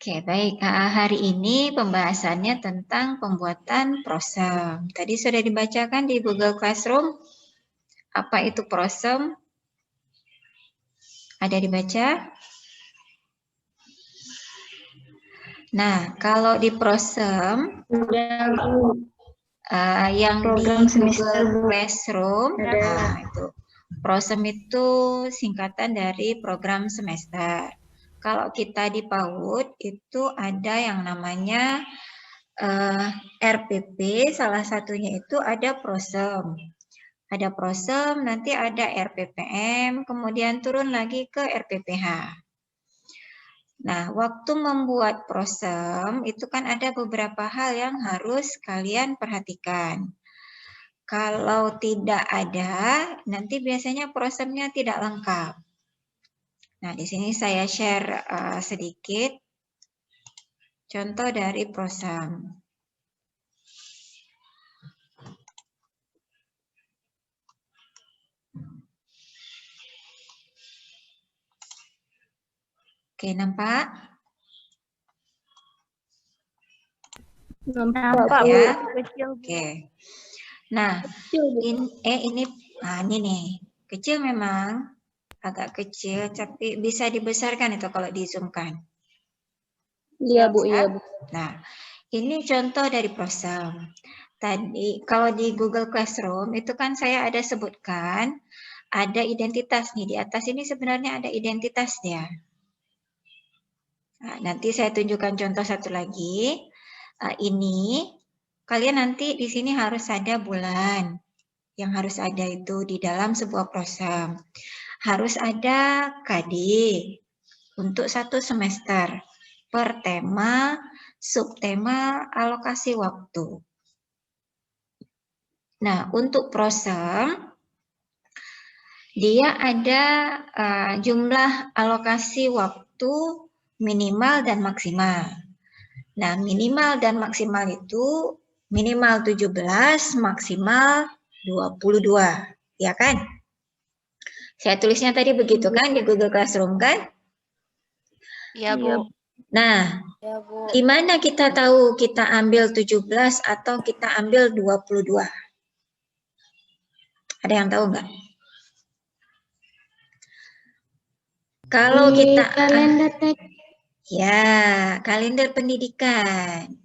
Oke, baik. Hari ini pembahasannya tentang pembuatan prosem. Tadi sudah dibacakan di Google Classroom. Apa itu prosem? Ada dibaca? Nah, kalau di prosem, yang Program di semester, Google Classroom, ada. itu. Prosem itu singkatan dari program semester. Kalau kita di PAUD itu ada yang namanya RPP, salah satunya itu ada prosem. Ada prosem, nanti ada RPPM, kemudian turun lagi ke RPPH. Nah, waktu membuat prosem itu kan ada beberapa hal yang harus kalian perhatikan. Kalau tidak ada, nanti biasanya prosemnya tidak lengkap. Nah, di sini saya share sedikit contoh dari prosem. Oke, nampak? Nampak Ya. kecil. Oke. Nah, ini nih. Kecil memang, agak kecil, tapi bisa dibesarkan itu kalau di-zoom-kan. Iya, Bu, iya, Bu. Nah, ini contoh dari prosem. Tadi, kalau di Google Classroom, itu kan saya ada sebutkan, ada identitas nih. Di atas ini sebenarnya ada identitasnya. Nah, nanti saya tunjukkan contoh satu lagi. Ini, kalian nanti di sini harus ada bulan. Yang harus ada itu di dalam sebuah prosem. Harus ada KD untuk satu semester per tema, subtema, alokasi waktu. Nah, untuk prosem, dia ada jumlah alokasi waktu minimal dan maksimal. Nah, minimal dan maksimal itu minimal 17, maksimal 22, ya kan? Saya tulisnya tadi begitu kan di Google Classroom kan? Iya, Bu. Nah, Iya, Bu. gimana kita tahu kita ambil 17 atau kita ambil 22? Ada yang tahu nggak? Kalau kita kalender ya, kalender pendidikan.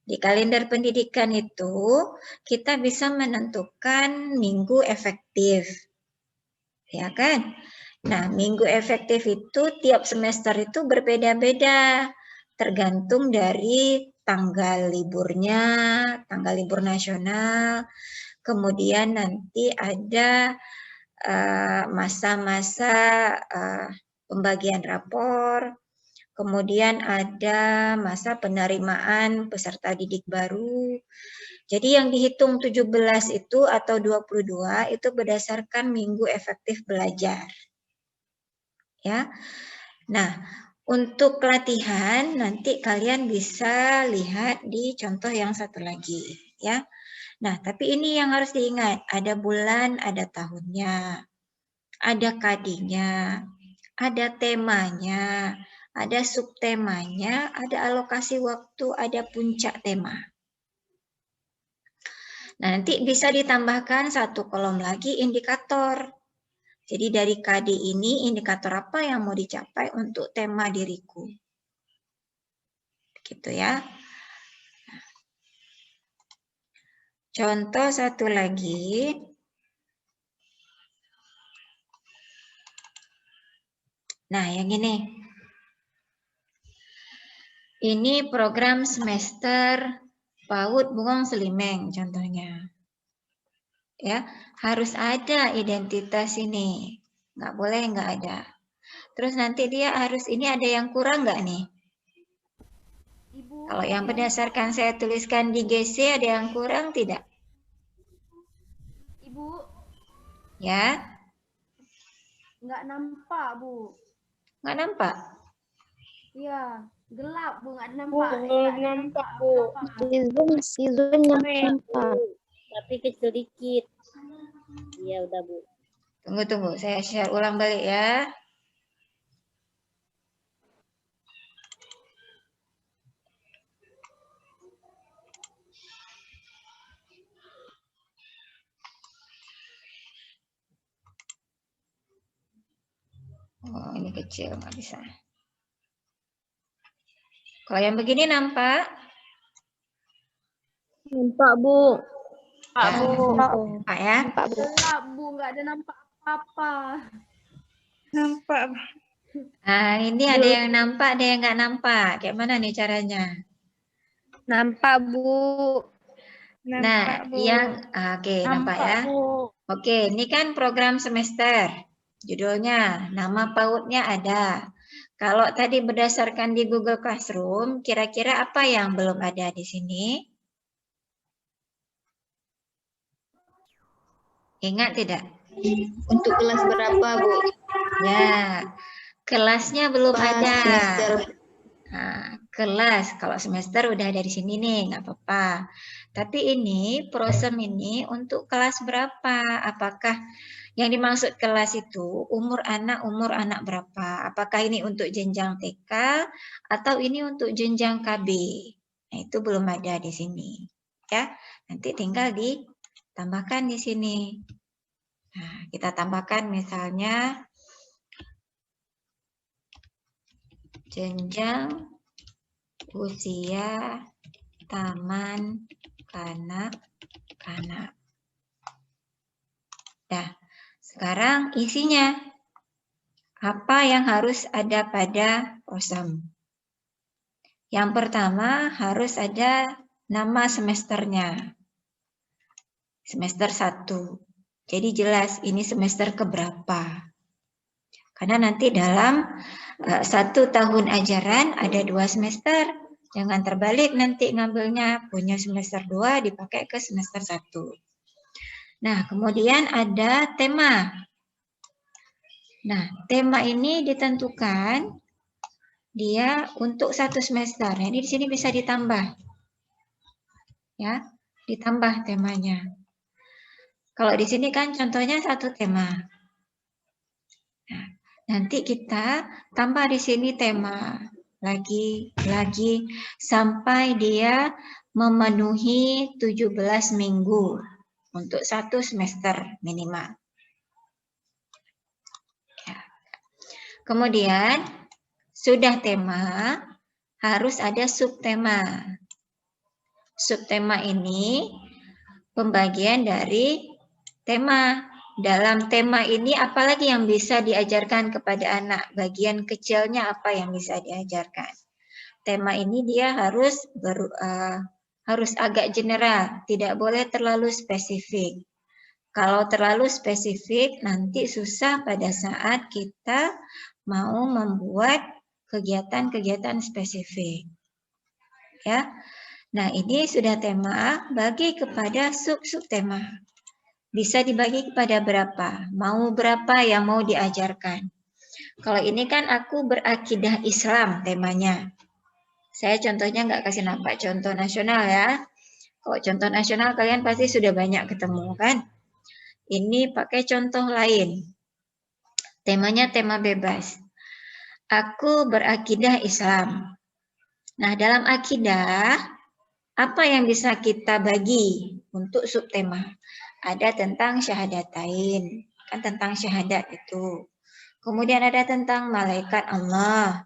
Di kalender pendidikan itu kita bisa menentukan minggu efektif. Ya kan? Nah, minggu efektif itu tiap semester itu berbeda-beda. Tergantung dari tanggal liburnya, tanggal libur nasional. Kemudian nanti ada masa-masa pembagian rapor. Kemudian ada masa penerimaan peserta didik baru. Jadi yang dihitung 17 itu atau 22 itu berdasarkan minggu efektif belajar. Ya. Nah, untuk latihan nanti kalian bisa lihat di contoh yang satu lagi, ya. Nah, tapi ini yang harus diingat, ada bulan, ada tahunnya. Ada KD-nya, ada temanya, ada subtemanya, ada alokasi waktu, ada puncak tema. Nah, nanti bisa ditambahkan satu kolom lagi indikator. Jadi dari KD ini indikator apa yang mau dicapai untuk tema diriku. Gitu ya. Contoh satu lagi. Nah, yang ini. Ini program semester PAUD Bungong Selimeng contohnya. Ya, harus ada identitas ini. Nggak boleh nggak ada. Terus nanti dia harus, ini ada yang kurang nggak nih? Ibu, Kalau yang berdasarkan saya tuliskan di GC ada yang kurang tidak? Ibu, Ya, nggak nampak, Bu. nggak nampak? Iya, gelap, Bu, nggak nampak. Belum nampak, Bu. Season Nampak. Tapi kecil dikit. Iya, udah, Bu. Tunggu, saya share ulang balik ya. kecil, nggak bisa. Kalau yang begini nampak? Nampak, Bu. Ya, Nampak ya. Nampak, Bu. Gelap, Bu. Nggak ada nampak apa-apa. Nampak. Nah, ini ada yang nampak, ada yang nggak nampak. Kayak mana nih caranya? Nampak, Bu. Nampak, Nah, Bu. oke, nampak ya. Bu. Oke, ini kan program semester. Judulnya, nama PAUD-nya ada. Kalau tadi berdasarkan di Google Classroom, kira-kira apa yang belum ada di sini? Ingat tidak? Untuk kelas berapa, Bu? Ya, kelasnya belum Pas ada. semester. Nah, kelas, kalau semester udah ada di sini nih, nggak apa-apa. Tapi ini, prosem ini untuk kelas berapa? Apakah yang dimaksud kelas itu umur anak berapa? Apakah ini untuk jenjang TK atau ini untuk jenjang KB? Nah, itu belum ada di sini. Ya, nanti tinggal ditambahkan di sini. Nah, kita tambahkan misalnya jenjang usia taman kanak-kanak. Nah, sekarang isinya. Apa yang harus ada pada prosem? Yang pertama harus ada nama semesternya. Semester 1. Jadi jelas ini semester keberapa. Karena nanti dalam 1 tahun ajaran ada 2 semester. Jangan terbalik nanti ngambilnya punya semester 2 dipakai ke semester 1. Nah, kemudian ada tema. Nah, tema ini ditentukan dia untuk 1 semester. Nah, ini di sini bisa ditambah. Ya, ditambah temanya. Kalau di sini kan contohnya 1 tema. Nah, nanti kita tambah di sini tema lagi sampai dia memenuhi 17 minggu untuk 1 semester minimal. Ya. Kemudian sudah tema harus ada subtema. Subtema ini pembagian dari tema. Dalam tema ini apalagi yang bisa diajarkan kepada anak? Bagian kecilnya apa yang bisa diajarkan? Tema ini dia harus agak general, tidak boleh terlalu spesifik. Kalau terlalu spesifik nanti susah pada saat kita mau membuat kegiatan-kegiatan spesifik. Ya. Nah, ini sudah tema, bagi kepada sub-subtema. Bisa dibagi kepada berapa? Mau berapa yang mau diajarkan? Kalau ini kan aku berakidah Islam temanya. Saya contohnya nggak kasih nampak contoh nasional ya. Kalau contoh nasional kalian pasti sudah banyak ketemu kan? Ini pakai contoh lain. Temanya tema bebas. Aku berakidah Islam. Nah, dalam akidah, apa yang bisa kita bagi untuk subtema? Ada tentang syahadatain, kan tentang syahadat itu. Kemudian ada tentang malaikat Allah,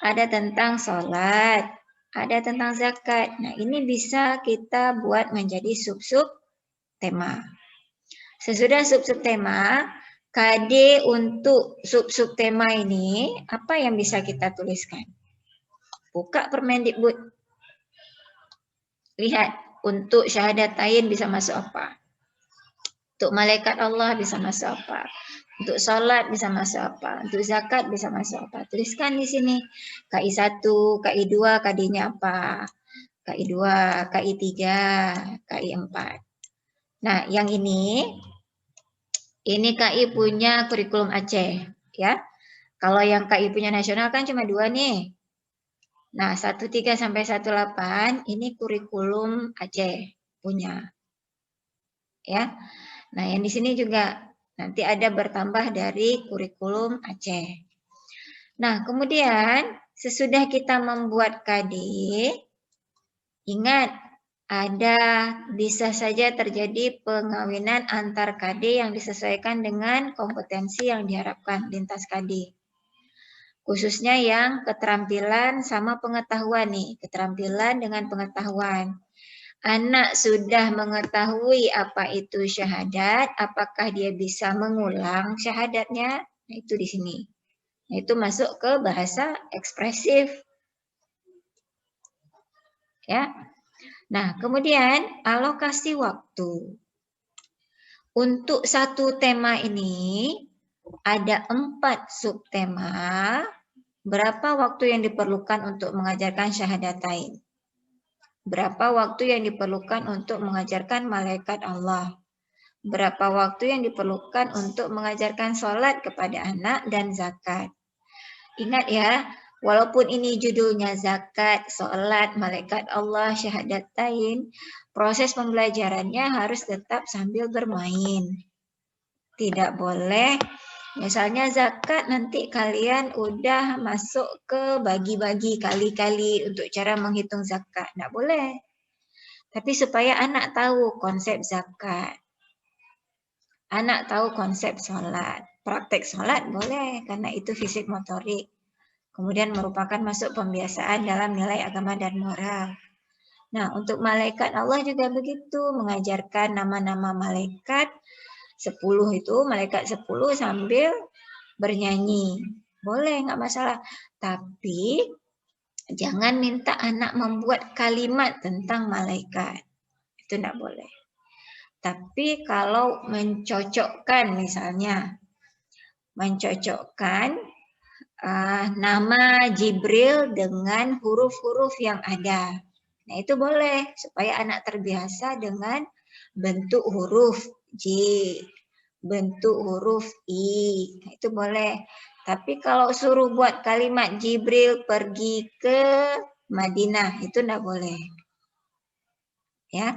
ada tentang sholat, ada tentang zakat. Nah, ini bisa kita buat menjadi sub-sub tema. Sesudah sub-sub tema, KD untuk sub-sub tema ini, apa yang bisa kita tuliskan? Buka Permendikbud. Lihat, untuk syahadatain bisa masuk apa? Untuk malaikat Allah bisa masuk apa? Untuk sholat bisa masuk apa? Untuk zakat bisa masuk apa? Tuliskan di sini. KI 1, KI 2, KD-nya apa? KI 2, KI 3, KI 4. Nah, yang ini KI punya kurikulum Aceh. Ya. Kalau yang KI punya nasional kan cuma 2 nih. Nah, 13 sampai 18 ini kurikulum Aceh punya. Ya. Nah, yang di sini juga nanti ada bertambah dari kurikulum Aceh. Nah, kemudian sesudah kita membuat KD, ingat bisa saja terjadi pengawinan antar KD yang disesuaikan dengan kompetensi yang diharapkan lintas KD. Khususnya yang keterampilan sama pengetahuan nih, keterampilan dengan pengetahuan. Anak sudah mengetahui apa itu syahadat, apakah dia bisa mengulang syahadatnya? Nah, itu di sini. Nah, itu masuk ke bahasa ekspresif. Ya. Nah, kemudian alokasi waktu. Untuk satu tema ini ada 4 subtema. Berapa waktu yang diperlukan untuk mengajarkan syahadatain? Berapa waktu yang diperlukan untuk mengajarkan malaikat Allah? Berapa waktu yang diperlukan untuk mengajarkan sholat kepada anak dan zakat? Ingat ya, walaupun ini judulnya zakat, sholat, malaikat Allah, syahadatain, proses pembelajarannya harus tetap sambil bermain. Tidak boleh, misalnya zakat nanti kalian udah masuk ke bagi-bagi kali-kali untuk cara menghitung zakat. Tidak boleh. Tapi supaya anak tahu konsep zakat. Anak tahu konsep sholat. Praktek sholat boleh, karena itu fisik motorik. Kemudian merupakan masuk pembiasaan dalam nilai agama dan moral. Nah, untuk malaikat Allah juga begitu, mengajarkan nama-nama malaikat 10 itu, malaikat 10 sambil bernyanyi. Boleh, nggak masalah. Tapi jangan minta anak membuat kalimat tentang malaikat. Itu nggak boleh. Tapi kalau mencocokkan misalnya, mencocokkan nama Jibril dengan huruf-huruf yang ada. Nah, itu boleh supaya anak terbiasa dengan bentuk huruf J, bentuk huruf I. Nah, itu boleh. Tapi kalau suruh buat kalimat Jibril pergi ke Madinah, itu enggak boleh. Ya.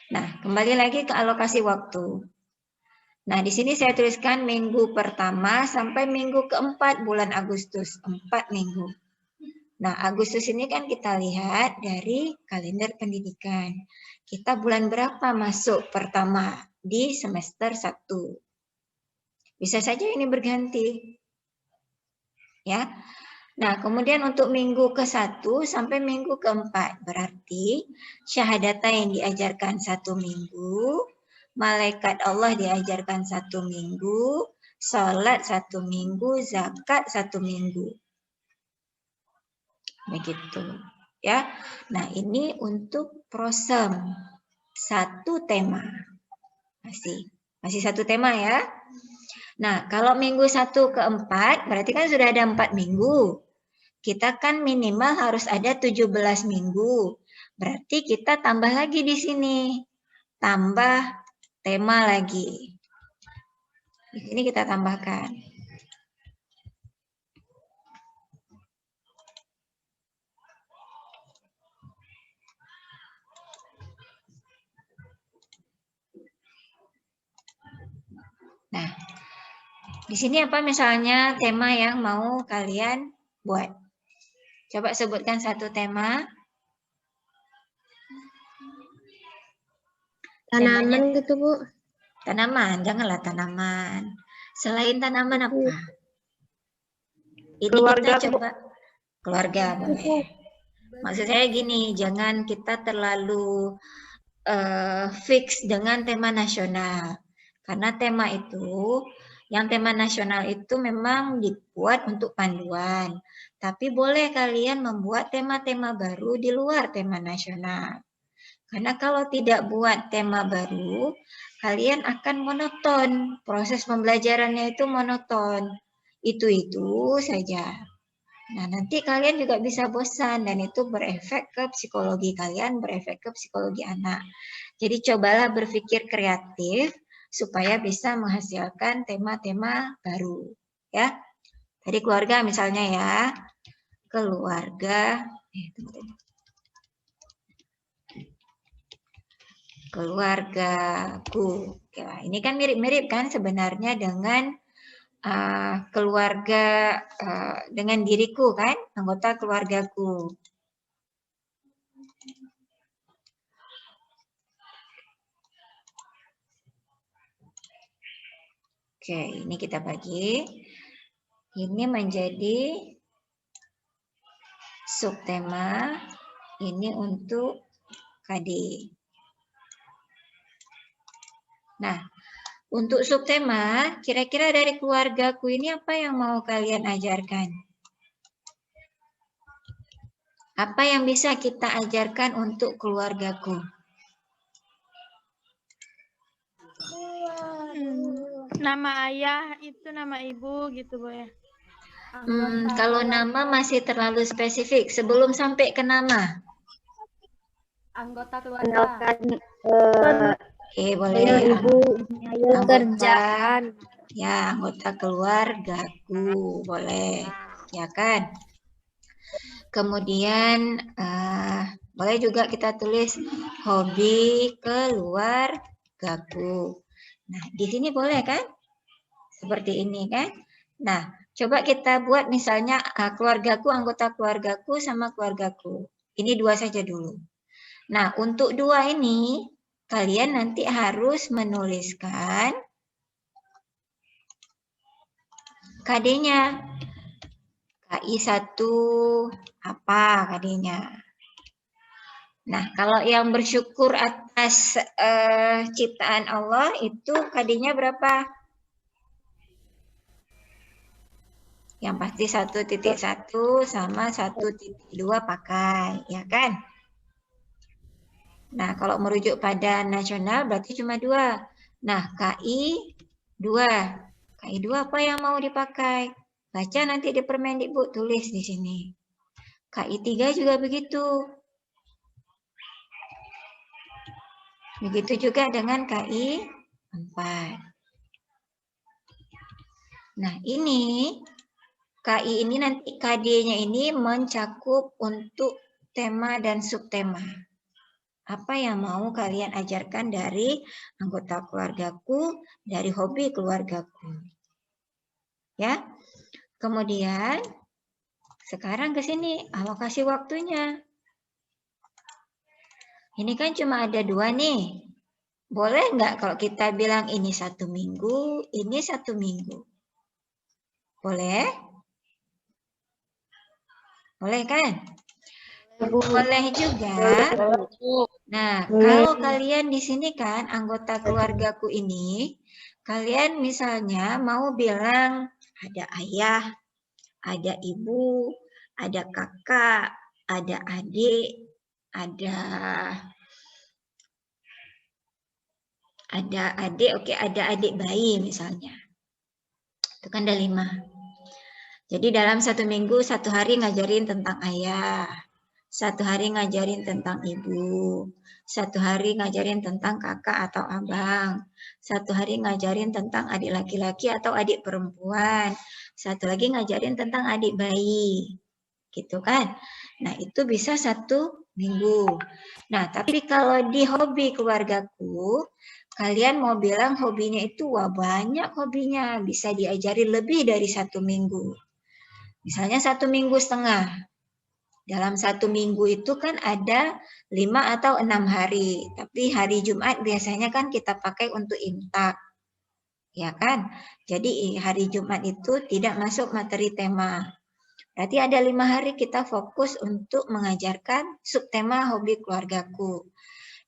Nah, kembali lagi ke alokasi waktu. Nah, di sini saya tuliskan minggu pertama sampai minggu keempat bulan Agustus, 4 minggu. Nah, Agustus ini kan kita lihat dari kalender pendidikan. Kita bulan berapa masuk pertama di semester 1. Bisa saja ini berganti. Ya. Nah, kemudian untuk minggu ke-1 sampai minggu ke-4, berarti syahadata yang diajarkan 1 minggu, malaikat Allah diajarkan 1 minggu, sholat 1 minggu, zakat 1 minggu. Begitu. Ya. Nah, ini untuk prosem. 1 tema. Masih 1 tema ya. Nah, kalau minggu 1 ke 4, berarti kan sudah ada 4 minggu. Kita kan minimal harus ada 17 minggu. Berarti kita tambah lagi di sini. Tambah tema lagi. Di sini kita tambahkan. Nah, di sini apa misalnya tema yang mau kalian buat? Coba sebutkan 1 tema. Tanaman gitu, Bu. Tanaman, janganlah tanaman. Selain tanaman apa? Ini Keluarga, kita coba keluarga boleh. Maksud saya gini, jangan kita terlalu fix dengan tema nasional. Karena tema itu, yang tema nasional itu memang dibuat untuk panduan. Tapi boleh kalian membuat tema-tema baru di luar tema nasional. Karena kalau tidak buat tema baru, kalian akan monoton. Proses pembelajarannya itu monoton. Itu saja. Nah, nanti kalian juga bisa bosan dan itu berefek ke psikologi kalian, berefek ke psikologi anak. Jadi cobalah berpikir kreatif supaya bisa menghasilkan tema-tema baru. Ya. Tadi keluarga misalnya ya. Keluarga. Keluargaku. Ya, ini kan mirip-mirip kan sebenarnya dengan keluarga dengan diriku kan, anggota keluargaku. Oke, ini kita bagi. Ini menjadi subtema, ini untuk KD. Nah, untuk subtema, kira-kira dari keluargaku ini apa yang mau kalian ajarkan? Apa yang bisa kita ajarkan untuk keluargaku? Nama ayah itu nama ibu gitu Bu ya. Kalau nama masih terlalu spesifik. Sebelum sampai ke nama. Anggota keluarga. Oke, boleh. Pekerjaan. Ya, anggota keluargaku. Boleh. Ya kan? Kemudian, boleh juga kita tulis hobi keluargaku. Nah, di sini boleh kan? Seperti ini kan? Nah, coba kita buat misalnya keluargaku, anggota keluargaku sama keluargaku. Ini 2 saja dulu. Nah, untuk 2 ini, kalian nanti harus menuliskan KD-nya. KI 1 apa KD-nya? Nah, kalau yang bersyukur atas ciptaan Allah itu KD-nya berapa? Yang pasti 1.1 sama 1.2 pakai, ya kan? Nah, kalau merujuk pada nasional berarti cuma 2. Nah, KI 2. KI 2 apa yang mau dipakai? Baca nanti di Permendikbud, tulis di sini. KI 3 juga begitu. Begitu juga dengan KI 4. Nah, ini KI ini nanti KD-nya ini mencakup untuk tema dan subtema. Apa yang mau kalian ajarkan dari anggota keluargaku, dari hobi keluargaku. Ya. Kemudian sekarang ke sini alokasi waktunya. Ini kan cuma ada 2 nih. Boleh nggak kalau kita bilang ini 1 minggu, ini 1 minggu? Boleh? Boleh kan? Boleh juga. Nah, kalau kalian di sini kan anggota keluargaku ini, kalian misalnya mau bilang ada ayah, ada ibu, ada kakak, ada adik, ada adik, oke, ada adik bayi misalnya. Itu kan ada 5. Jadi dalam 1 minggu 1 hari ngajarin tentang ayah, 1 hari ngajarin tentang ibu, 1 hari ngajarin tentang kakak atau abang, 1 hari ngajarin tentang adik laki-laki atau adik perempuan, 1 lagi ngajarin tentang adik bayi, gitu kan? Nah, itu bisa 1 minggu. Nah, tapi kalau di hobi keluargaku, kalian mau bilang hobinya itu wah banyak hobinya, bisa diajari lebih dari 1 minggu. Misalnya 1 minggu setengah. Dalam 1 minggu itu kan ada 5 atau 6 hari. Tapi hari Jumat biasanya kan kita pakai untuk imtak. Ya kan? Jadi hari Jumat itu tidak masuk materi tema. Berarti ada 5 hari kita fokus untuk mengajarkan subtema hobi keluargaku.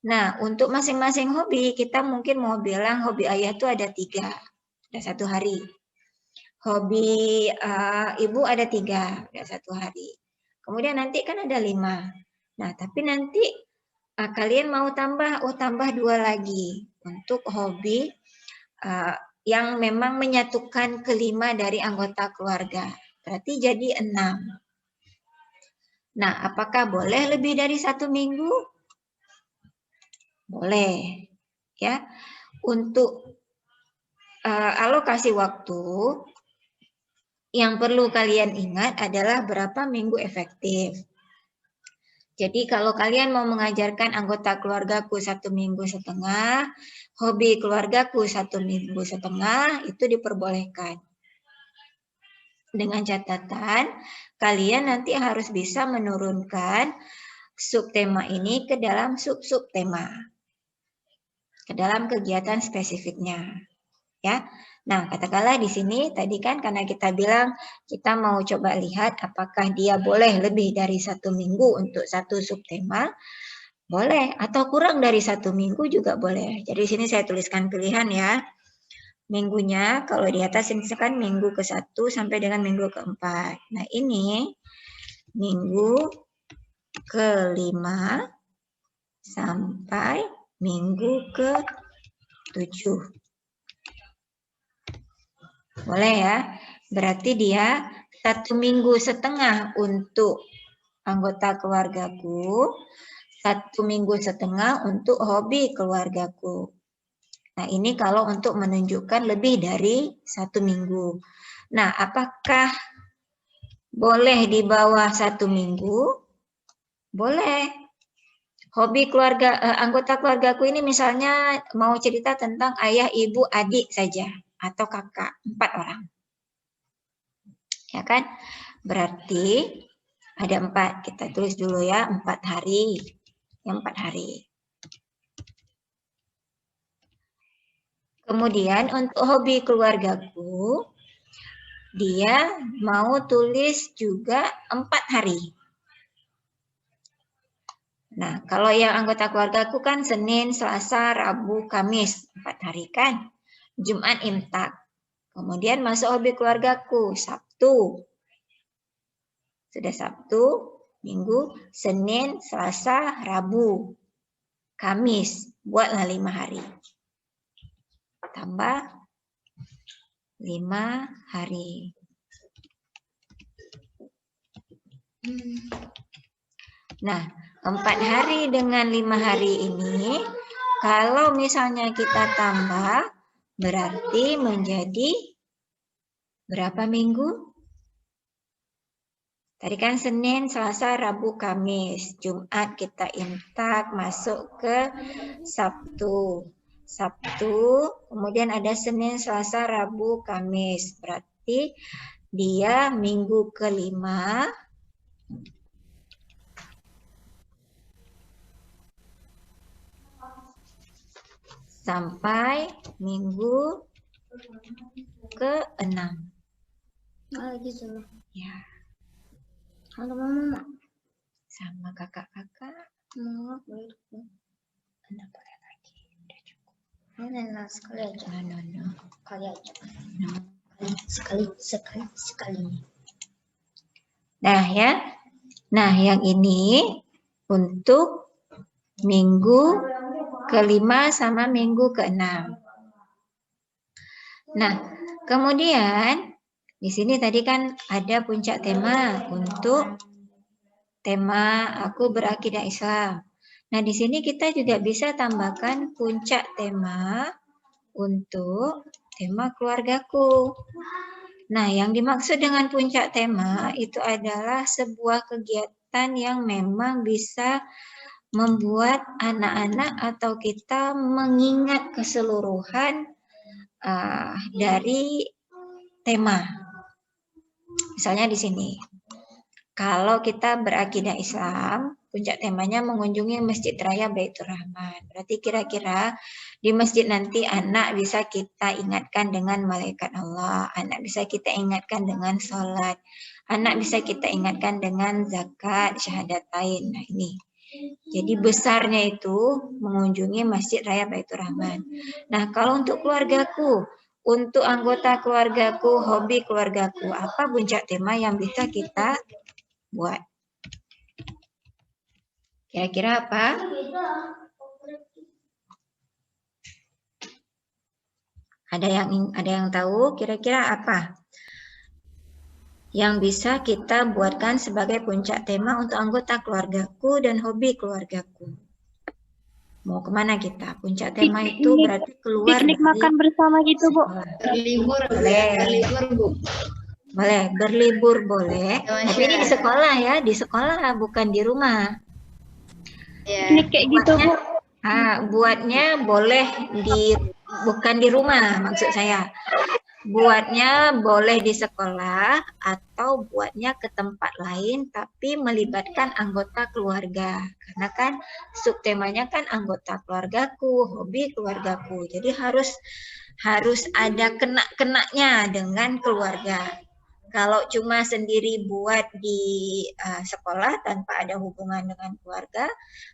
Nah, untuk masing-masing hobi, kita mungkin mau bilang hobi ayah itu ada 3. Ada 1 hari. Hobi ibu ada 3, ada 1 hari. Kemudian nanti kan ada 5. Nah, tapi nanti kalian mau tambah, tambah 2 lagi untuk hobi yang memang menyatukan kelima dari anggota keluarga. Berarti jadi 6. Nah, apakah boleh lebih dari 1 minggu? Boleh. Ya. Untuk alokasi waktu, yang perlu kalian ingat adalah berapa minggu efektif. Jadi kalau kalian mau mengajarkan anggota keluargaku 1 minggu setengah, hobi keluargaku 1 minggu setengah, itu diperbolehkan. Dengan catatan, kalian nanti harus bisa menurunkan subtema ini ke dalam sub-subtema. Ke dalam kegiatan spesifiknya. Ya. Nah, katakanlah di sini tadi kan karena kita bilang kita mau coba lihat apakah dia boleh lebih dari 1 minggu untuk satu subtema, boleh, atau kurang dari 1 minggu juga boleh. Jadi di sini saya tuliskan pilihan ya. Minggunya kalau di atas ini kan minggu ke-1 sampai dengan minggu ke-4. Nah, ini minggu ke-5 sampai minggu ke-7. Boleh ya? Berarti dia 1,5 minggu untuk anggota keluargaku, 1,5 minggu untuk hobi keluargaku. Nah, ini kalau untuk menunjukkan lebih dari 1 minggu. Nah, apakah boleh di bawah 1 minggu? Boleh. Hobi keluarga, anggota keluargaku ini misalnya mau cerita tentang ayah, ibu, adik saja. Atau kakak, 4 orang. Ya kan? Berarti ada 4. Kita tulis dulu ya, 4 hari. Yang 4 hari. Kemudian untuk hobi keluargaku, dia mau tulis juga 4 hari. Nah, kalau yang anggota keluargaku kan Senin, Selasa, Rabu, Kamis, 4 hari kan? Jumat imtak. Kemudian masuk hobi keluargaku, Sabtu. Sudah Sabtu, Minggu, Senin, Selasa, Rabu, Kamis. Buatlah 5 hari. Tambah 5 hari. Nah, 4 hari dengan 5 hari ini, kalau misalnya kita tambah, berarti menjadi berapa minggu? Tadi kan Senin, Selasa, Rabu, Kamis. Jumat kita imtak masuk ke Sabtu. Sabtu, kemudian ada Senin, Selasa, Rabu, Kamis. Berarti dia minggu ke-5 sampai minggu ke-6. Gitu loh. Ya, Halo mama. sama kakak-kakak. Mama boleh. Anda boleh lagi. Udah cukup. Nah, sekali aja. No. Sekali aja. No. Sekali. Nah ya, nah yang ini untuk minggu ke-5 sama minggu ke-6. Nah, kemudian di sini tadi kan ada puncak tema untuk tema aku berakidah Islam. Nah, di sini kita juga bisa tambahkan puncak tema untuk tema keluargaku. Nah, yang dimaksud dengan puncak tema itu adalah sebuah kegiatan yang memang bisa membuat anak-anak atau kita mengingat keseluruhan dari tema. Misalnya di sini, kalau kita berakidah Islam, puncak temanya mengunjungi Masjid Raya Baitur Rahman. Berarti kira-kira di masjid nanti anak bisa kita ingatkan dengan malaikat Allah, anak bisa kita ingatkan dengan sholat, anak bisa kita ingatkan dengan zakat, syahadatain. Nah ini. Jadi besarnya itu mengunjungi Masjid Raya Baitur Rahman. Nah kalau untuk keluargaku, untuk anggota keluargaku, hobi keluargaku, apa puncak tema yang bisa kita buat? Kira-kira apa? Ada yang tahu kira-kira apa yang bisa kita buatkan sebagai puncak tema untuk anggota keluargaku dan hobi keluargaku? Mau kemana kita? Puncak tema itu berarti keluar Piknik dari makan bersama gitu, Bu. sekolah. Berlibur, Boleh. berlibur Bu. Boleh, berlibur boleh. Ya, Tapi ini di sekolah ya, di sekolah bukan di rumah. Ya. Piknik kayak gitu, Bu. Buatnya boleh bukan di rumah maksud saya. buatnya boleh di sekolah atau buatnya ke tempat lain tapi melibatkan anggota keluarga. Karena kan subtemanya kan anggota keluargaku, hobi keluargaku. Jadi harus ada kena-kenanya dengan keluarga. Kalau cuma sendiri buat di sekolah tanpa ada hubungan dengan keluarga,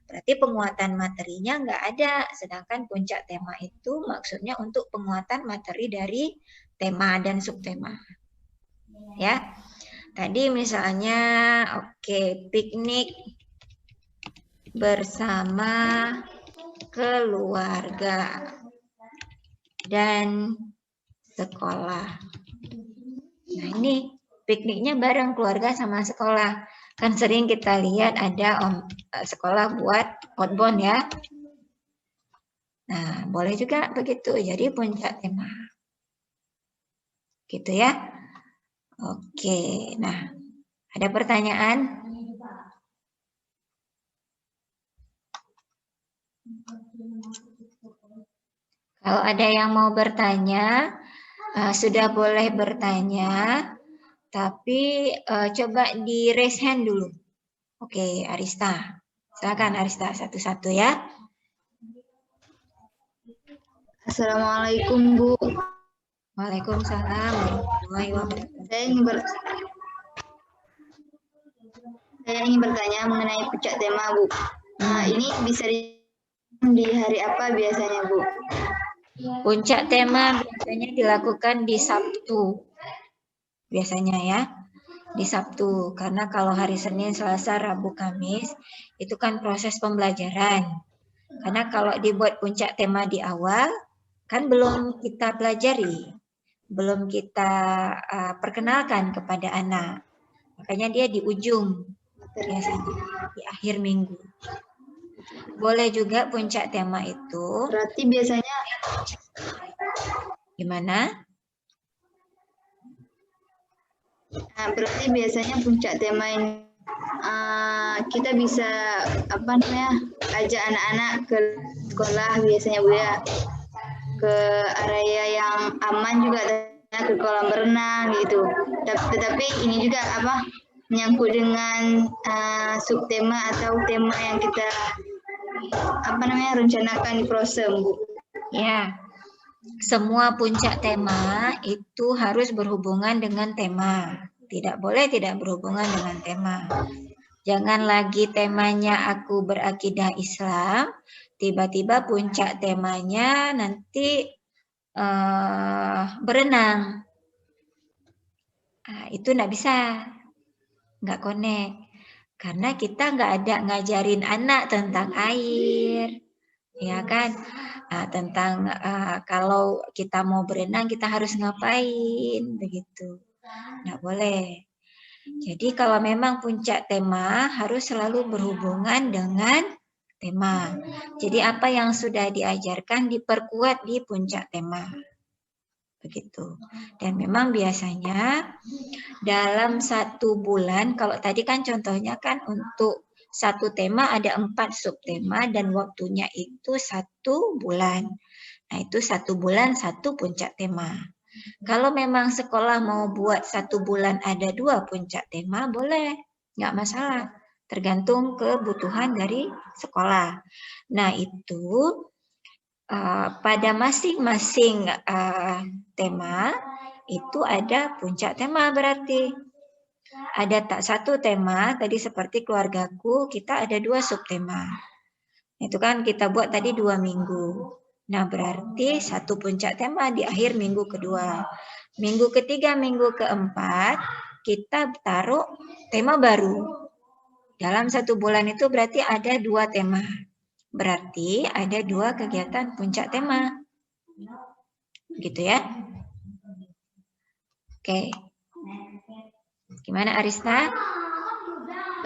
berarti penguatan materinya nggak ada. Sedangkan puncak tema itu maksudnya untuk penguatan materi dari tema dan subtema. Ya. Tadi misalnya oke, piknik bersama keluarga dan sekolah. Nah, ini pikniknya bareng keluarga sama sekolah. Kan sering kita lihat ada sekolah buat outbound ya. Nah, boleh juga begitu. Jadi puncak tema. Gitu ya. Oke, nah ada pertanyaan? Kalau ada yang mau bertanya, sudah boleh bertanya, tapi coba di raise hand dulu. Oke, Arista. Silakan Arista satu-satu ya. Assalamualaikum Bu. Waalaikumsalam warahmatullahi wabarakatuh. Saya ingin bertanya mengenai puncak tema Bu. Ini bisa di hari apa biasanya Bu? Puncak tema biasanya dilakukan di Sabtu. Biasanya ya. Di Sabtu. Karena kalau hari Senin, Selasa, Rabu, Kamis itu kan proses pembelajaran. Karena kalau dibuat puncak tema di awal kan belum kita pelajari. Belum kita perkenalkan kepada anak. Makanya dia di ujung. Biasanya di akhir minggu. Boleh juga puncak tema itu. Berarti biasanya Gimana? Berarti biasanya puncak tema ini kita bisa ajak anak-anak ke sekolah biasanya Bu ya, ke area yang aman juga, ke kolam berenang gitu. Tetapi ini juga menyangkut dengan subtema atau tema yang kita rencanakan di prosem Bu. Ya, semua puncak tema itu harus berhubungan dengan tema. Tidak boleh tidak berhubungan dengan tema. Jangan lagi temanya aku berakidah Islam, tiba-tiba puncak temanya nanti berenang. Itu enggak bisa, enggak connect. Karena kita enggak ada ngajarin anak tentang air, ya kan? Tentang kalau kita mau berenang kita harus ngapain, begitu. Enggak boleh. Jadi kalau memang puncak tema harus selalu berhubungan dengan tema. Jadi apa yang sudah diajarkan diperkuat di puncak tema. Begitu. Dan memang biasanya dalam 1 bulan, kalau tadi kan contohnya kan untuk satu tema ada 4 subtema dan waktunya itu 1 bulan. Nah itu 1 bulan 1 puncak tema. Kalau memang sekolah mau buat 1 bulan ada 2 puncak tema, boleh. Nggak masalah. Tergantung kebutuhan dari sekolah. Nah itu pada masing-masing tema itu ada puncak tema berarti. Ada tak satu tema, tadi seperti keluargaku, kita ada 2 subtema. Itu kan kita buat tadi 2 minggu. Nah, berarti 1 puncak tema di akhir minggu kedua. Minggu ketiga, minggu keempat, kita taruh tema baru. Dalam 1 bulan itu berarti ada 2 tema. Berarti ada 2 kegiatan puncak tema. Gitu ya. Oke. Gimana Arista?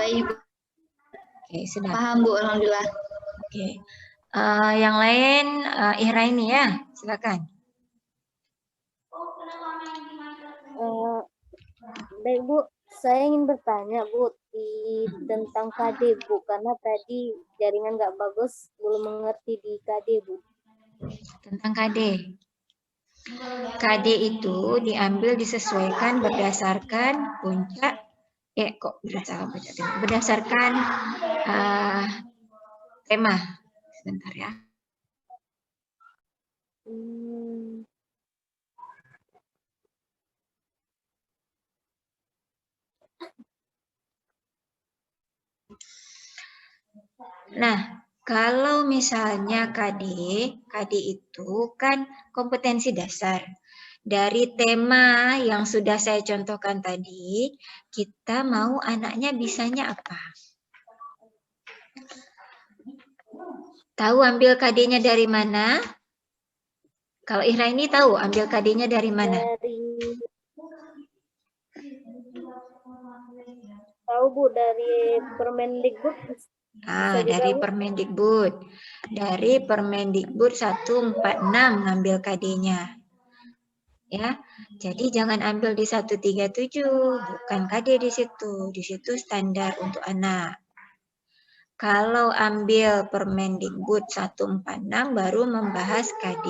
Baik. Oke, sudah. Paham Bu, alhamdulillah. Oke. Yang lain Ihraini ya, silakan. Baik Bu, saya ingin bertanya Bu tentang KD Bu, karena tadi jaringan nggak bagus, belum mengerti di KD Bu. Tentang KD. KD itu diambil disesuaikan berdasarkan puncak, berdasarkan tema. Sebentar ya. Nah, kalau misalnya KD itu kan kompetensi dasar. Dari tema yang sudah saya contohkan tadi, kita mau anaknya bisanya apa? Tahu ambil KD-nya dari mana? Kalau Iraini tahu ambil KD-nya dari mana? Tahu Bu, dari Permendikbud. Dari Permendikbud. Dari Permendikbud 146 ngambil KD-nya. Ya, jadi jangan ambil di 137, bukan KD di situ. Di situ standar untuk anak. Kalau ambil Permendikbud 146 baru membahas KD.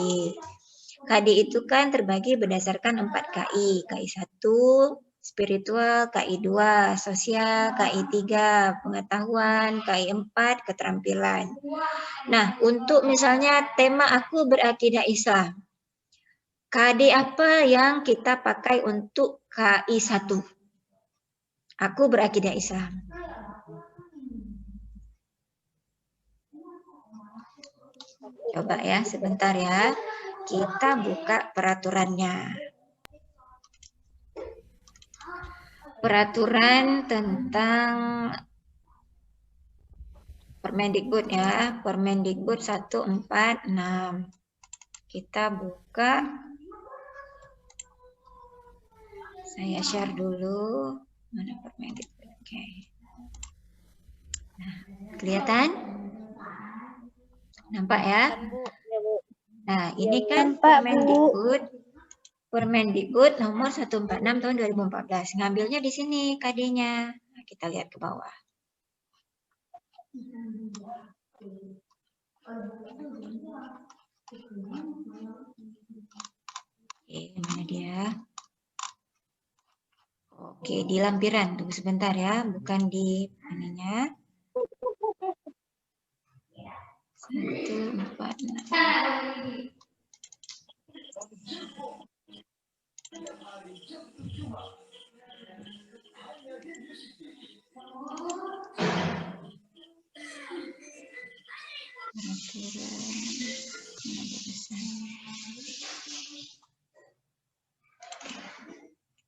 KD itu kan terbagi berdasarkan 4 KI. KI 1, spiritual, KI 2, sosial, KI 3, pengetahuan, KI 4, keterampilan. Nah, untuk misalnya tema aku berakidah Islam. KD apa yang kita pakai untuk KI 1? Aku berakidah Islam. Coba ya, sebentar ya. Kita buka peraturannya. Peraturan tentang Permendikbud ya. Permendikbud 146. Kita buka. Saya share dulu. Mana Permendikbud? Oke. Nah, kelihatan? Nampak ya? Nah, ini kan Permendikbud nomor 146 tahun 2014. Ngambilnya di sini KD-nya. Nah, kita lihat ke bawah. Oke, mana dia? Oke, di lampiran. Tunggu sebentar ya, bukan di ininya. 146.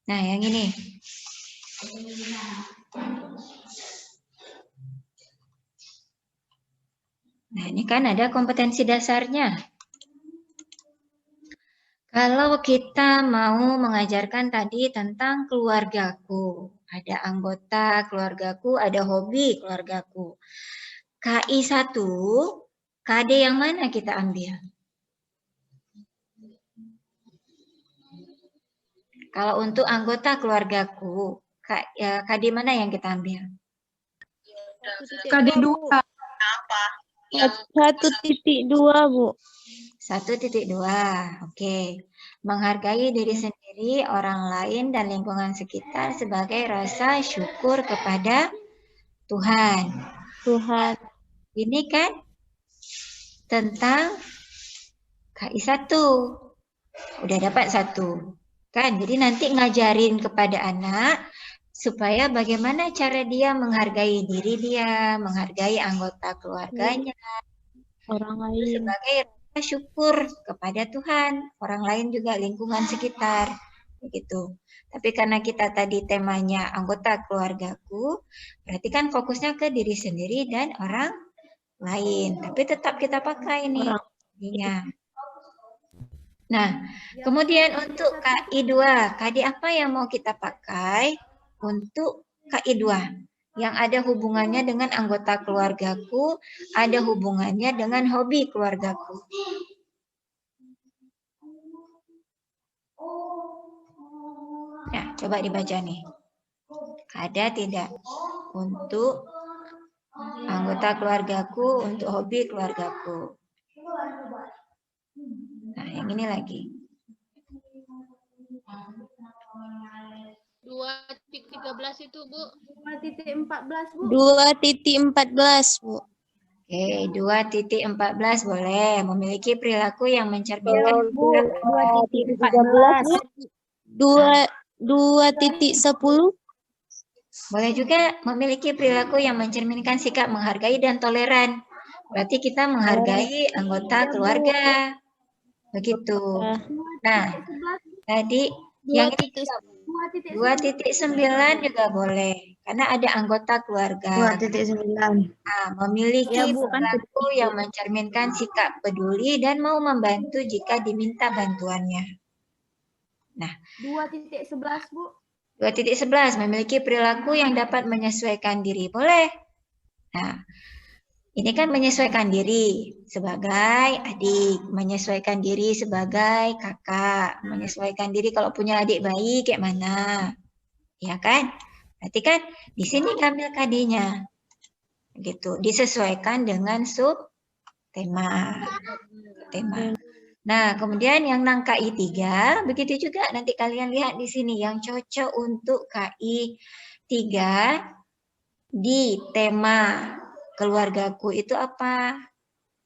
Nah, yang ini. Nah, ini kan ada kompetensi dasarnya. Kalau kita mau mengajarkan tadi tentang keluargaku, ada anggota keluargaku, ada hobi keluargaku. KI 1, KD yang mana kita ambil? Kalau untuk anggota keluargaku, KD mana yang kita ambil? KD 2. 1.2, Bu. 1.2, oke. Menghargai diri sendiri, orang lain, dan lingkungan sekitar sebagai rasa syukur kepada Tuhan. Ini kan tentang KI 1. Udah dapat 1. Kan? Jadi nanti ngajarin kepada anak supaya bagaimana cara dia menghargai diri dia, menghargai anggota keluarganya, Orang lain. sebagai rasa syukur kepada Tuhan, orang lain juga lingkungan sekitar, begitu. Tapi karena kita tadi temanya anggota keluargaku, berarti kan fokusnya ke diri sendiri dan orang lain. Tapi tetap kita pakai ini. Nah, kemudian untuk KI 2, KD apa yang mau kita pakai untuk KI 2? Yang ada hubungannya dengan anggota keluargaku, ada hubungannya dengan hobi keluargaku. Nah, coba dibaca nih. Ada tidak? Untuk anggota keluargaku, untuk hobi keluargaku. Nah, yang ini lagi. 2.13 itu, Bu. 2.14, Bu. 2.14, Bu. Oke, 2.14 boleh. Memiliki perilaku yang mencerminkan Kalau Bu, 2.10. boleh juga memiliki perilaku yang mencerminkan sikap menghargai dan toleran. Berarti kita menghargai anggota keluarga. Begitu. Nah, tadi yang ini juga 2.9 juga boleh. Karena ada anggota keluarga. 2.9. Nah, memiliki Ya, Bu, kan perilaku yang mencerminkan sikap peduli dan mau membantu jika diminta bantuannya. Nah, 2.11, Bu. 2.11 memiliki perilaku yang dapat menyesuaikan diri. Boleh. Nah, ini kan menyesuaikan diri sebagai adik, menyesuaikan diri sebagai kakak, menyesuaikan diri kalau punya adik bayi kayak mana. Ya kan? Berarti kan di sini ambil KD-nya. Gitu, disesuaikan dengan tema. Nah, kemudian yang KI 3, begitu juga nanti kalian lihat di sini yang cocok untuk KI 3 di tema keluargaku itu apa?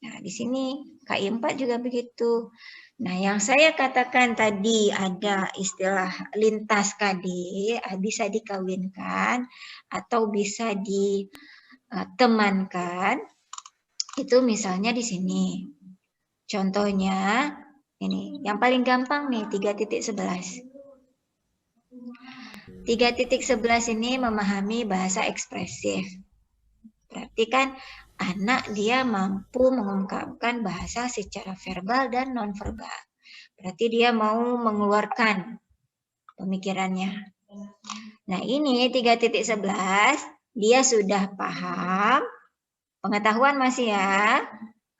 Nah, di sini KI 4 juga begitu. Nah, yang saya katakan tadi ada istilah lintas KD, bisa dikawinkan atau bisa ditemankan. Itu misalnya di sini. Contohnya ini, yang paling gampang nih 3.11. 3.11 ini memahami bahasa ekspresif. Berarti kan anak dia mampu mengungkapkan bahasa secara verbal dan nonverbal. Berarti dia mau mengeluarkan pemikirannya. Nah, ini 3.11 dia sudah paham, pengetahuan masih ya.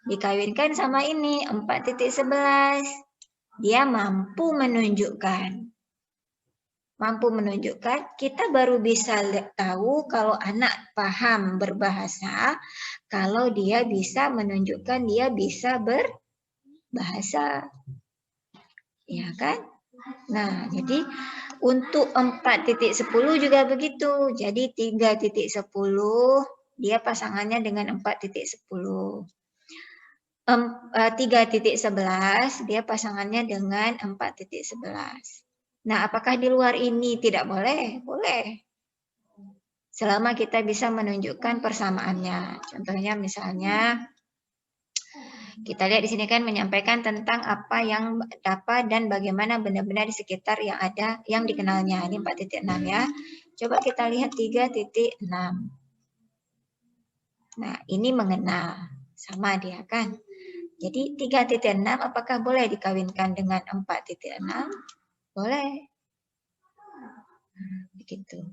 Dikawinkan sama ini 4.11. Dia mampu menunjukkan. Kita baru bisa tahu kalau anak paham berbahasa, kalau dia bisa menunjukkan dia bisa berbahasa. Ya kan? Nah, jadi untuk 4.10 juga begitu. Jadi 3.10 dia pasangannya dengan 4.10. 3.11 dia pasangannya dengan 4.11. Nah, apakah di luar ini tidak boleh? Boleh. Selama kita bisa menunjukkan persamaannya. Contohnya misalnya kita lihat di sini kan menyampaikan tentang apa dan bagaimana benda-benda di sekitar yang ada yang dikenalnya. Ini 4.6 ya. Coba kita lihat 3.6. Nah, ini mengenal. Sama dia kan? Jadi 3.6 apakah boleh dikawinkan dengan 4.6? Boleh. Begitu.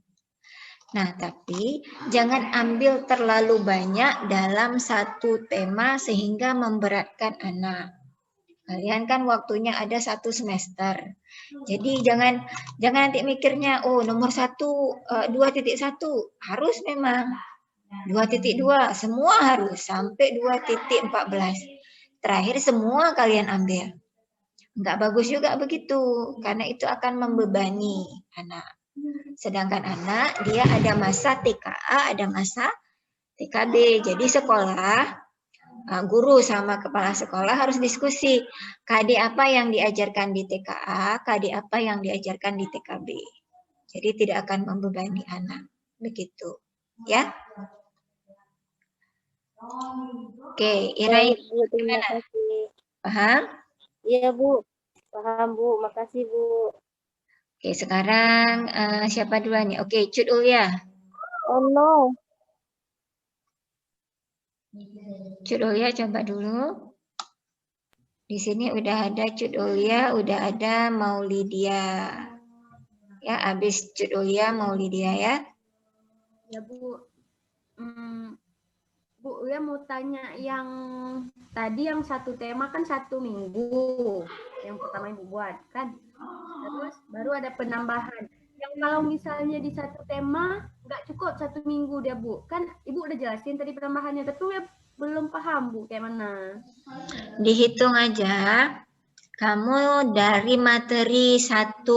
Nah, tapi jangan ambil terlalu banyak dalam satu tema sehingga memberatkan anak. Kalian kan waktunya ada 1 semester. Jadi jangan nanti mikirnya, oh nomor 1, 2.1 harus memang. 2.2 semua harus sampai 2.14. Terakhir semua kalian ambil. Enggak bagus juga begitu, karena itu akan membebani anak. Sedangkan anak, dia ada masa TKA, ada masa TKB. Jadi sekolah, guru sama kepala sekolah harus diskusi. KD apa yang diajarkan di TKA, KD apa yang diajarkan di TKB. Jadi tidak akan membebani anak. Begitu. Ya. Oke, Ira, terima kasih. paham? Iya, Bu. Paham, Bu. Makasih, Bu. Oke, sekarang siapa duluan nih? Oke, Cut Ulya. Oh, no. Cut Ulya coba dulu. Di sini udah ada Cut Ulya, udah ada Maulidia. Ya, habis Cut Ulya, Maulidia ya. Ya, Bu. Bu, ya mau tanya yang tadi yang satu tema kan 1 minggu. Yang pertama Ibu buat kan. Terus baru ada penambahan. Yang kalau misalnya di satu tema nggak cukup 1 minggu dia, Bu. Kan Ibu udah jelasin tadi penambahannya, tapi ya belum paham, Bu, kayak mana. Dihitung aja. Kamu dari materi 1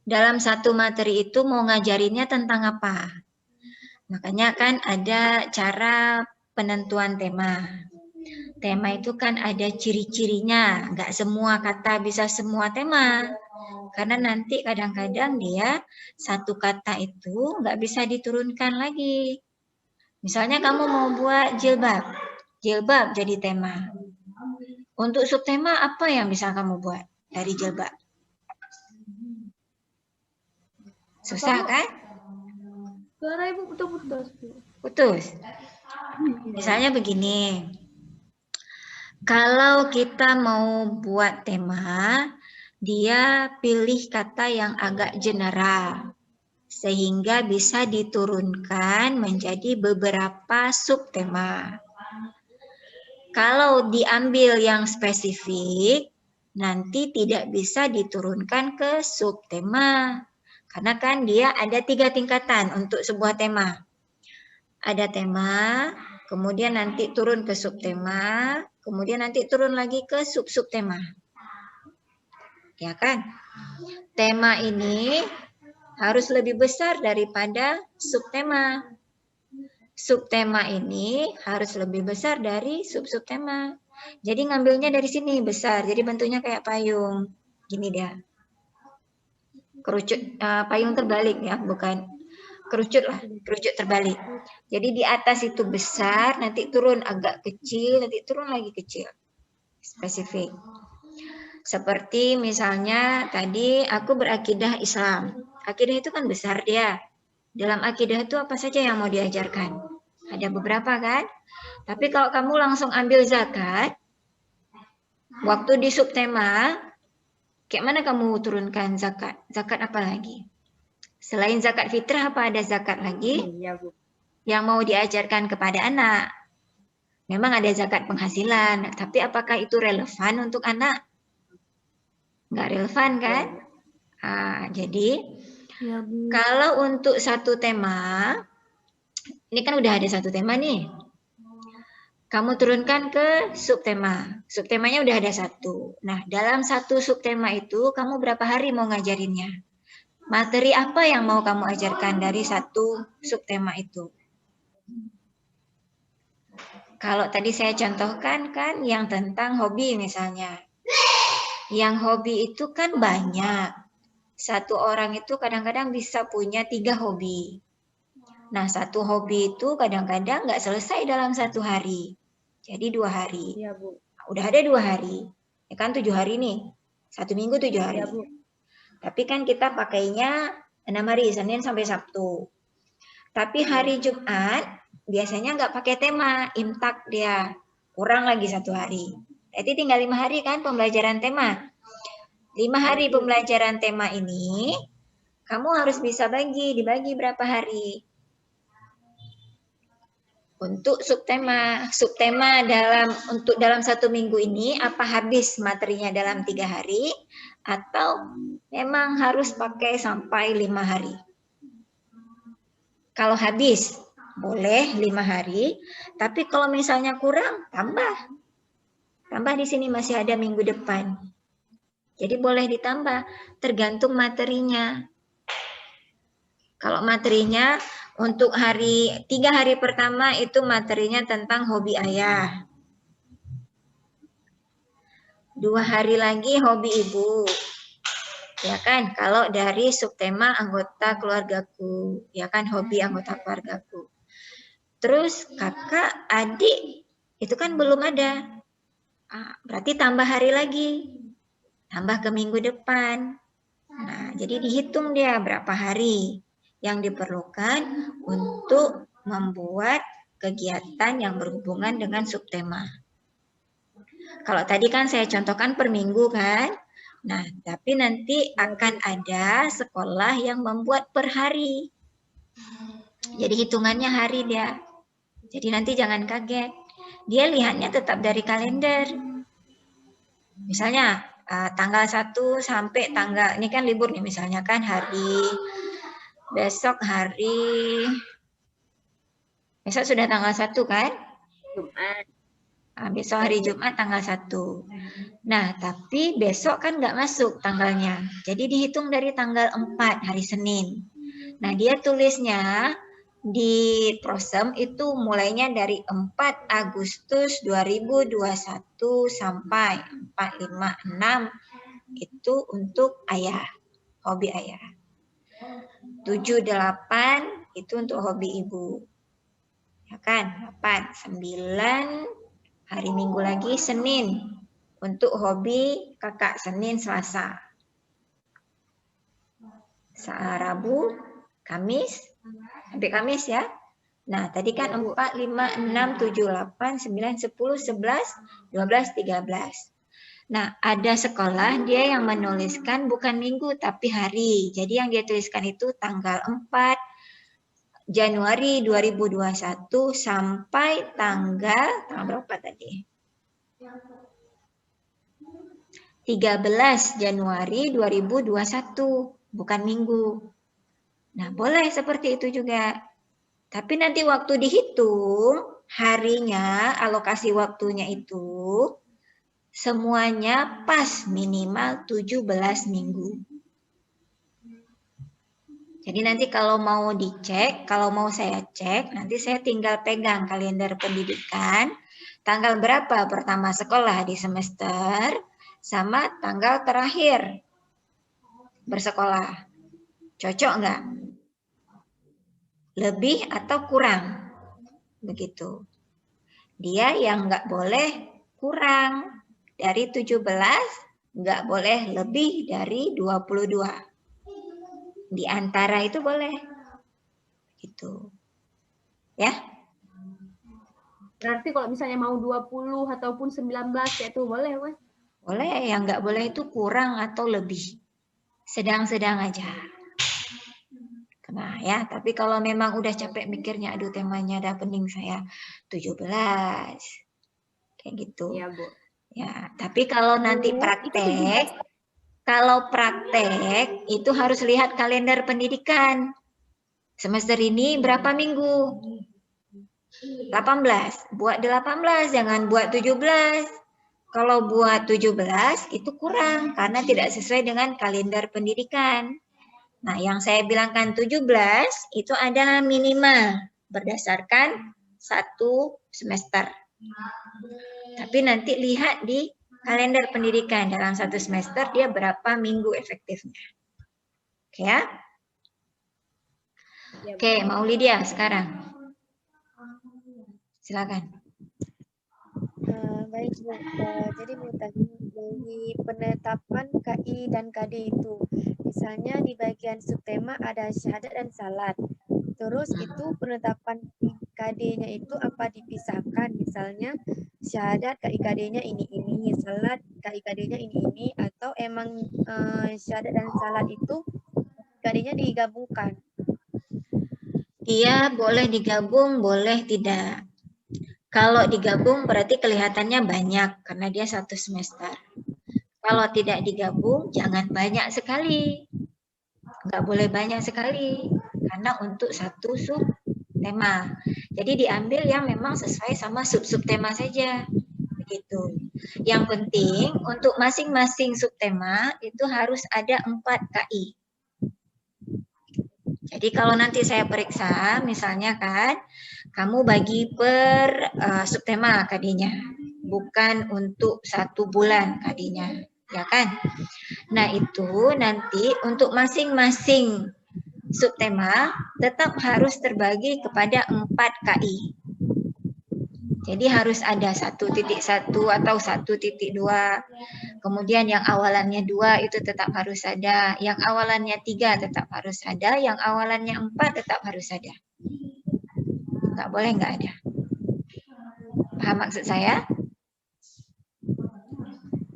dalam satu materi itu mau ngajarinnya tentang apa. Makanya kan ada cara penentuan tema. Tema itu kan ada ciri-cirinya, nggak semua kata bisa semua tema. Karena nanti kadang-kadang dia satu kata itu nggak bisa diturunkan lagi. Misalnya kamu mau buat jilbab, jilbab jadi tema. Untuk subtema apa yang bisa kamu buat dari jilbab? Susah kan? Suara Ibu putus-putus. Putus. Misalnya begini, kalau kita mau buat tema, dia pilih kata yang agak general, sehingga bisa diturunkan menjadi beberapa subtema. Kalau diambil yang spesifik, nanti tidak bisa diturunkan ke subtema. Karena kan dia ada 3 tingkatan untuk sebuah tema. Ada tema, kemudian nanti turun ke subtema, kemudian nanti turun lagi ke sub-subtema. Ya kan? Tema ini harus lebih besar daripada subtema. Subtema ini harus lebih besar dari sub-subtema. Jadi ngambilnya dari sini besar, jadi bentuknya kayak payung. Gini dia. Kerucut, payung terbalik ya, bukan kerucut lah, kerucut terbalik. Jadi di atas itu besar, nanti turun agak kecil, nanti turun lagi kecil. Spesifik. Seperti misalnya tadi aku berakidah Islam. Akidah itu kan besar dia. Dalam akidah itu apa saja yang mau diajarkan? Ada beberapa kan? Tapi kalau kamu langsung ambil zakat, waktu di subtema, kayak mana kamu turunkan zakat? Zakat apa lagi? Selain zakat fitrah, apa ada zakat lagi? Iya, Bu. Yang mau diajarkan kepada anak. Memang ada zakat penghasilan, tapi apakah itu relevan untuk anak? Nggak relevan kan? Jadi, Iya, Bu. kalau untuk satu tema, ini kan udah ada satu tema nih. Kamu turunkan ke subtema. Subtemanya udah ada satu. Nah, dalam satu subtema itu, kamu berapa hari mau ngajarinnya? Materi apa yang mau kamu ajarkan dari satu subtema itu? Kalau tadi saya contohkan kan yang tentang hobi misalnya. Yang hobi itu kan banyak. Satu orang itu kadang-kadang bisa punya 3 hobi. Nah, satu hobi itu kadang-kadang nggak selesai dalam 1 hari. Jadi 2 hari. Iya, Bu. Udah ada 2 hari. Ya kan 7 hari nih. 1 minggu 7 hari. Iya, Bu. Tapi kan kita pakainya 6 hari, Senin sampai Sabtu. Tapi hari Jumat biasanya nggak pakai tema, imtak dia. Kurang lagi 1 hari. Berarti tinggal 5 hari kan pembelajaran tema. 5 hari pembelajaran tema ini, kamu harus bisa dibagi berapa hari. Untuk subtema dalam 1 minggu ini apa habis materinya dalam 3 hari atau memang harus pakai sampai 5 hari. Kalau habis boleh 5 hari, tapi kalau misalnya kurang tambah di sini masih ada minggu depan. Jadi boleh ditambah tergantung materinya. Kalau materinya untuk 3 hari pertama itu materinya tentang hobi ayah. 2 hari lagi hobi ibu. Ya kan, kalau dari subtema anggota keluargaku, ya kan hobi anggota keluargaku. Terus kakak, adik, itu kan belum ada. Berarti tambah hari lagi. Tambah ke minggu depan. Nah, jadi dihitung dia berapa hari yang diperlukan untuk membuat kegiatan yang berhubungan dengan subtema. Kalau tadi kan saya contohkan per minggu kan. Nah, tapi nanti akan ada sekolah yang membuat per hari. Jadi hitungannya hari dia. Jadi nanti jangan kaget. Dia lihatnya tetap dari kalender. Misalnya tanggal 1 sampai tanggal, ini kan libur nih misalnya kan besok sudah tanggal 1 kan? Jumat. Besok hari Jumat tanggal 1. Nah, tapi besok kan nggak masuk tanggalnya. Jadi dihitung dari tanggal 4 hari Senin. Nah, dia tulisnya di Prosem itu mulainya dari 4 Agustus 2021 sampai 456 itu untuk ayah, hobi ayah. 7-8 itu untuk hobi ibu. Ya kan? 8, 9 hari Minggu lagi Senin untuk hobi kakak Senin Selasa. Rabu, Kamis, sampai Kamis ya. Nah, tadi kan 4, 5, 6, 7, 8, 9, 10, 11, 12, 13. Nah, ada sekolah dia yang menuliskan bukan minggu tapi hari. Jadi yang dia tuliskan itu tanggal 4 Januari 2021 sampai tanggal berapa tadi? 13 Januari 2021, bukan minggu. Nah, boleh seperti itu juga. Tapi nanti waktu dihitung, harinya, alokasi waktunya itu, semuanya pas minimal 17 minggu. Jadi nanti kalau mau dicek, kalau mau saya cek, nanti saya tinggal pegang kalender pendidikan, tanggal berapa pertama sekolah di semester, sama tanggal terakhir bersekolah. Cocok nggak? Lebih atau kurang? Begitu. Dia yang nggak boleh kurang dari 17, nggak boleh lebih dari 22. Di antara itu boleh. Gitu. Ya. Berarti kalau misalnya mau 20 ataupun 19 ya itu boleh, Mas? Boleh, yang nggak boleh itu kurang atau lebih. Sedang-sedang aja. Nah ya, tapi kalau memang udah capek mikirnya, aduh temanya ada pening saya 17. Kayak gitu. Iya, Bu. Ya, tapi kalau nanti praktek, kalau praktek itu harus lihat kalender pendidikan. Semester ini berapa minggu? 18. Buat 18, jangan buat 17. Kalau buat 17 itu kurang karena tidak sesuai dengan kalender pendidikan. Nah, yang saya bilangkan 17 itu ada minimal berdasarkan 1 semester. Tapi nanti lihat di kalender pendidikan dalam 1 semester dia berapa minggu efektifnya. Oke ya? Oke, mau Lydia sekarang. Silakan. Baik Bu, jadi Bu tadi dari penetapan KI dan KD itu, misalnya di bagian subtema ada syahadat dan salat. Terus itu penetapan KD-nya itu apa dipisahkan? Misalnya syahadat KI-KD-nya ini, salat KI-KD-nya ini, atau emang syahadat dan salat itu KD-nya digabungkan? Iya, boleh digabung, boleh tidak. Kalau digabung berarti kelihatannya banyak karena dia 1 semester. Kalau tidak digabung, jangan banyak sekali. Nggak boleh banyak sekali karena untuk 1 subtema. Jadi diambil yang memang sesuai sama sub-subtema saja. Begitu. Yang penting untuk masing-masing subtema itu harus ada 4 KI. Jadi kalau nanti saya periksa, misalnya kan, kamu bagi per subtema KD-nya, bukan untuk 1 bulan KD-nya, ya kan? Nah itu nanti untuk masing-masing subtema tetap harus terbagi kepada 4 KI. Jadi harus ada 1.1 atau 1.2. Kemudian yang awalannya 2 itu tetap harus ada. Yang awalannya 3 tetap harus ada. Yang awalannya 4 tetap harus ada. Nggak boleh nggak ada. Paham maksud saya?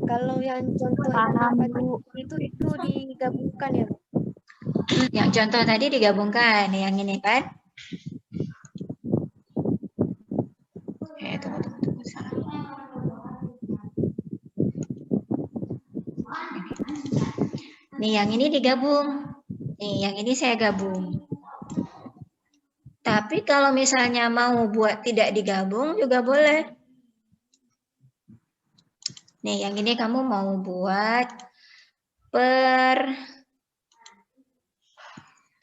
Kalau yang contoh itu digabungkan ya Bu? Yang contoh tadi digabungkan. Yang ini kan? Tunggu. Nih, yang ini digabung. Nih, yang ini saya gabung. Tapi kalau misalnya mau buat tidak digabung juga boleh. Nih, yang ini kamu mau buat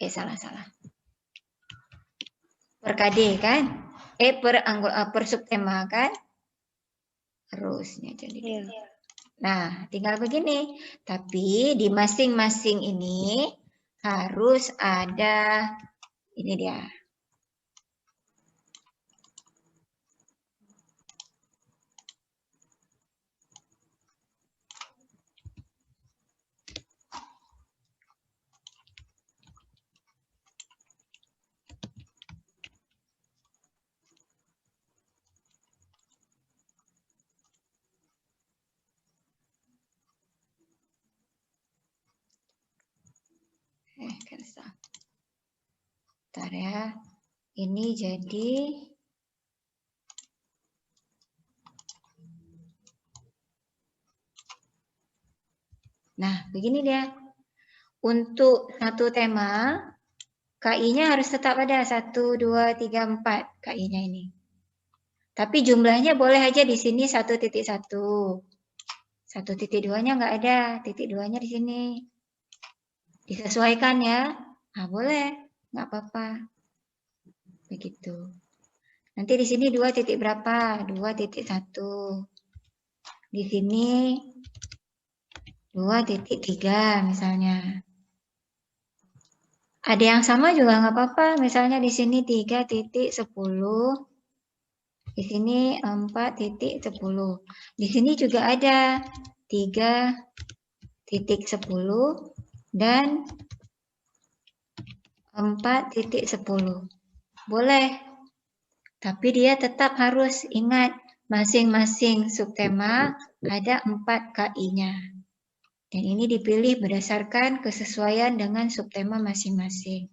salah. Per KD kan? Per subtema kan? Harusnya jadi. Iya. Nah, tinggal begini. Tapi di masing-masing ini harus ada, ini dia. Bentar ya. Ini jadi nah, begini dia. Untuk satu tema, KI-nya harus tetap ada 1, 2, 3, 4 KI-nya ini. Tapi jumlahnya boleh aja di sini 1.1. 1.2-nya nggak ada, titik 2-nya di sini. Disesuaikan ya. Nah, boleh, nggak apa-apa. Begitu. Nanti di sini 2 titik berapa? 2.1. Di sini 2.3 misalnya. Ada yang sama juga nggak apa-apa. Misalnya di sini 3.10. Di sini 4.10. Di sini juga ada 3.10 dan 4.10. Boleh. Tapi dia tetap harus ingat masing-masing subtema ada 4 KI-nya. Dan ini dipilih berdasarkan kesesuaian dengan subtema masing-masing.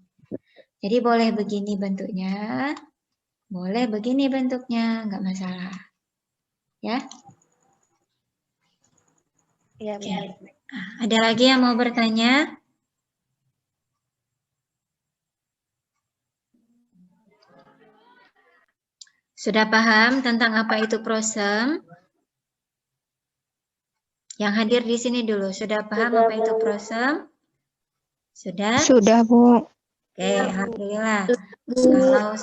Jadi boleh begini bentuknya, boleh begini bentuknya, nggak masalah. Ya? Iya, benar. Ada lagi yang mau bertanya? Sudah paham tentang apa itu prosem? Yang hadir di sini dulu, sudah paham apa itu prosem? Sudah? Sudah, Bu. Oke, alhamdulillah. Kalau sudah